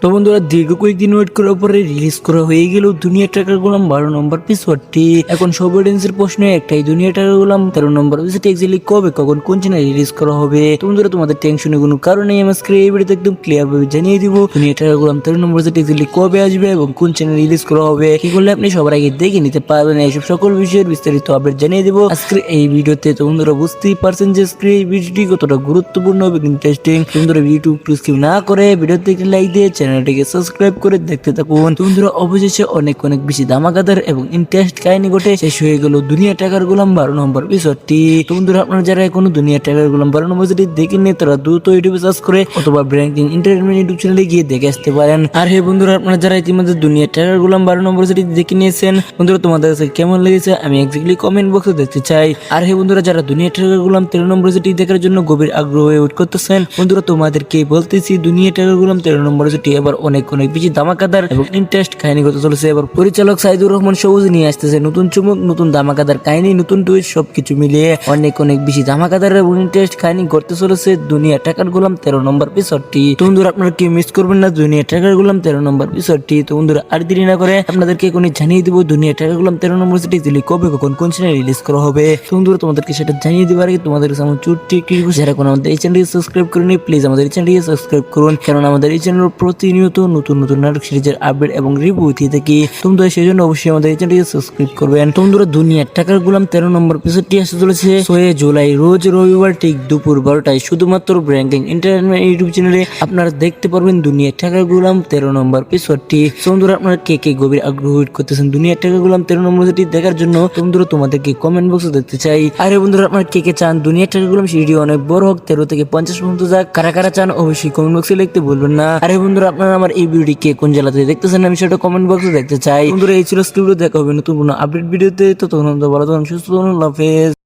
তো বন্ধুরা দীর্ঘ কয়েকদিন ওয়েট করার পরে রিলিজ করা হয়ে গেল দুনিয়া টাকার গোলাম 12 নম্বর এপিসোডটি। এখন সব অডিয়েন্সের প্রশ্ন একটাই, দুনিয়া টাকার গোলাম 13 নম্বর এপিসোডটি এক্স্যাক্টলি কবে কখন কোন চ্যানেলে রিলিজ করা হবে? তো বন্ধুরা তোমাদের টেনশনের কোনো কারণ নেই, আমি আজকে এই ভিডিওতে একদম ক্লিয়ার ভাবে জানিয়ে দিব দুনিয়া টাকার গোলাম 13 নম্বর এপিসোডটি এক্স্যাক্টলি কবে আসবে এবং কোন চ্যানেলে রিলিজ করা হবে, কি করলে আপনি সবার আগে দেখে নিতে পারবেন, এইসব সকল বিষয়ের বিস্তারিত আপডেট জানিয়ে দিব আজকের এই ভিডিওতে। তো বন্ধুরা বুঝতেই পারছেন যে আজকের এই ভিডিওটি কতটা গুরুত্বপূর্ণ এবং ইন্টারেস্টিং। বন্ধুরা ভিডিওটি একটু স্কিপ না করে ভিডিওতে একটি লাইক দিয়ে চ্যানেলটিকে সাবস্ক্রাইব করে দেখতে থাকুন। তো বন্ধুরা অবশেষে অনেক অনেক বেশি ধামাকাদার এবং ইন্টারেস্ট কাহিনী ঘটে শেষ হয়ে গেল দুনিয়া টাকার গোলাম 12 নম্বর এপিসোডটি। তো বন্ধুরা আপনারা যারা এখনো দুনিয়া টাকার গোলাম 12 নম্বর এপিসোডটি দেখেননি তারা দ্রুত ইউটিউবে সার্চ করে অথবা ব্র্যাঙ্কিং এন্টারটেইনমেন্ট ইউটিউব চ্যানেলে গিয়ে দেখে আসতে পারেন। আর হে বন্ধুরা আপনারা যারা ইতিমধ্যে দুনিয়া টাকার গোলাম 12 নম্বর এপিসোডটি দেখে নিয়েছেন, বন্ধুরা তোমাদের কাছে কেমন লেগেছে আমি এক্স্যাক্টলি কমেন্ট বক্সে দেখতে চাই। আর হে বন্ধুরা যারা দুনিয়া টাকার গোলাম 13 নম্বর এপিসোডটি দেখার জন্য গভীর আগ্রহ হয়ে ওয়েট করতেছেন, বন্ধুরা তোমাদেরকে বলতেছি দুনিয়া টাকার গোলাম 13 নম্বর এপিসোডটি এবার অনেক অনেক বেশি ধামাকাদার এবং ইন্টারেস্ট কাহিনী করতে চলেছে। এবার পরিচালক সাইদুর রহমান সবুজ নিয়ে আসতেছে নতুন চুমুক, নতুন ধামাকাদার কাহিনী, নতুন টুইস্ট, সবকিছু মিলিয়ে অনেক অনেক বেশি ধামাকাদার এবং ইন্টারেস্ট কাহিনী করতে চলেছে দুনিয়া টাকার গোলাম 13 নম্বর এপিসোডটি। তো বন্ধুরা আপনারা কি মিস করবেন না দুনিয়া টাকার গোলাম 13 নম্বর এপিসোডটি। তো বন্ধুরা আর দেরি না করে আপনাদেরকে এখনই জানিয়ে দিব দুনিয়া টাকার গোলাম 13 নম্বর এপিসোডটি কবে কখন কোন চ্যানেলে রিলিজ করা হবে। তো বন্ধুরা তোমাদেরকে সেটা জানিয়ে দেওয়ার আগে তোমাদের কাছে আমার ছোট্ট একটি রিকোয়েস্ট, যারা কোনো আমাদের এই চ্যানেলটি সাবস্ক্রাইব করেনি প্লিজ আমাদের এই চ্যানেলটি সাবস্ক্রাইব করুন, কারণ আমাদের এই চ্যানেল প্রতিনিয়ত নতুন নতুন নাটক সিরিজের আপডেট এবং রিভিউ দিয়ে থাকি। তোমরা সেই জন্য অবশ্যই আমাদের এই চ্যানেলটি সাবস্ক্রাইব করবেন। তোমরা দুনিয়া টাকার গোলাম 13 নম্বর এপিসোডটি আসতে চলেছে 6 জুলাই রোজ রবিবার ঠিক দুপুর 12টায় শুধুমাত্র ব্র্যাঙ্কিং এন্টারটেইনমেন্ট ইউটিউব চ্যানেলে আপনারা দেখতে পারবেন দুনিয়া টাকার গোলাম 13 নম্বর এপিসোডটি। বন্ধুরা আপনারা কে কে গভীর আগ্রহ করতেছেন দুনিয়া টাকার গোলাম 13 নম্বর এপিসোডটি দেখার জন্য, বন্ধুরা তোমাদেরকে কমেন্ট বক্সে দেখতে চাই। আরে বন্ধুরা আপনারা কে কে চান দুনিয়া টাকার গোলাম ভিডিও অনেক বড় হোক, 13 থেকে 50 পর্যন্ত যাক, কারা কারা চান অবশ্যই কমেন্ট বক্সে লিখতে ভুলবেন না। আরে বন্ধুরা আপনারা আমার এই ভিডিওটি কে কোন জেলাতে দেখতেছেন আমি সেটা কমেন্ট বক্সে দেখতে চাই। বন্ধুরা এই ছিল স্ক্রিপ্ট, দেখা হবে নতুন কোনো আপডেট ভিডিওতে। তো তখন ভালো থাকুন, সুস্থ থাকুন, আল্লাহ হাফেজ।